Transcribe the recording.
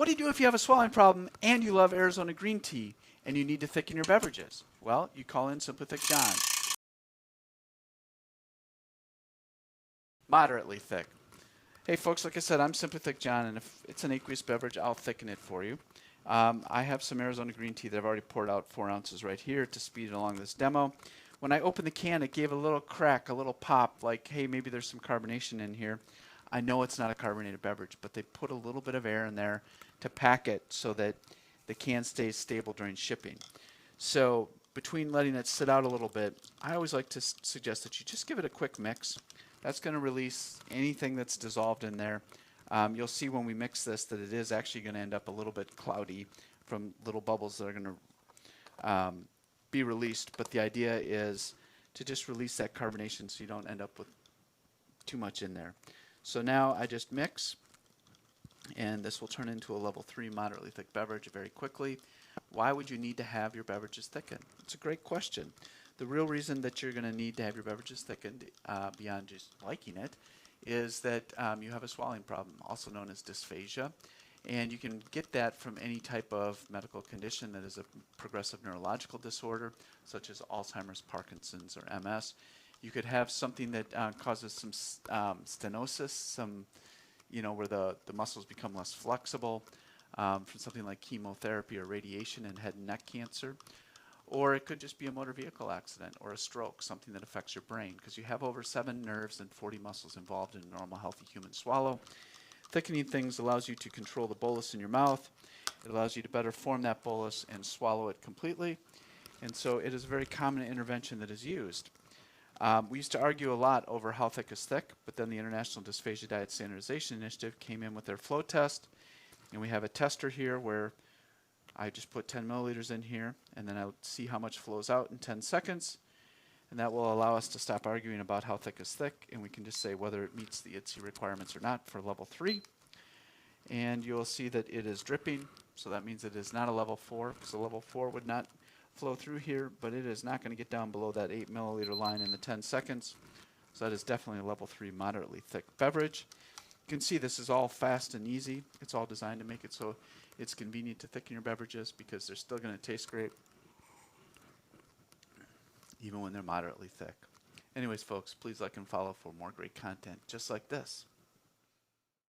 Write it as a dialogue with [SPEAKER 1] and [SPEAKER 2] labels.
[SPEAKER 1] What do you do if you have a swallowing problem and you love Arizona green tea and you need to thicken your beverages? Well, you call in Simply Thick John. Moderately thick. Hey folks, like I said, I'm Simply Thick John, and if it's an aqueous beverage, I'll thicken it for you. I have some Arizona green tea that I've already poured out 4 ounces right here to speed it along this demo. When I opened the can, it gave a little crack, a little pop, like, hey, maybe there's some carbonation in here. I know it's not a carbonated beverage, but they put a little bit of air in there to pack it so that the can stays stable during shipping. So between letting it sit out a little bit, I always like to suggest that you just give it a quick mix. That's going to release anything that's dissolved in there. You'll see when we mix this that it is actually going to end up a little bit cloudy from little bubbles that are going to be released. But the idea is to just release that carbonation so you don't end up with too much in there. So now I just mix, and this will turn into a level 3 moderately thick beverage very quickly. Why would you need to have your beverages thickened? It's a great question. The real reason that you're going to need to have your beverages thickened, beyond just liking it, is that you have a swallowing problem, also known as dysphagia. And you can get that from any type of medical condition that is a progressive neurological disorder, such as Alzheimer's, Parkinson's, or MS. You could have something that causes some stenosis, where the muscles become less flexible, from something like chemotherapy or radiation and head and neck cancer. Or it could just be a motor vehicle accident or a stroke, something that affects your brain, because you have over 7 nerves and 40 muscles involved in a normal, healthy human swallow. Thickening things allows you to control the bolus in your mouth. It allows you to better form that bolus and swallow it completely. And so it is a very common intervention that is used. We used to argue a lot over how thick is thick, but then the International Dysphagia Diet Standardization Initiative came in with their flow test. And we have a tester here where I just put 10 milliliters in here, and then I'll see how much flows out in 10 seconds. And that will allow us to stop arguing about how thick is thick, and we can just say whether it meets the IDDSI requirements or not for level 3. And you'll see that it is dripping, so that means it is not a level 4, because a level 4 would not flow through here, but it is not going to get down below that 8 milliliter line in the 10 seconds. So that is definitely a level 3 moderately thick beverage. You can see this is all fast and easy. It's all designed to make it so it's convenient to thicken your beverages because they're still going to taste great even when they're moderately thick. Anyways, folks, please like and follow for more great content just like this.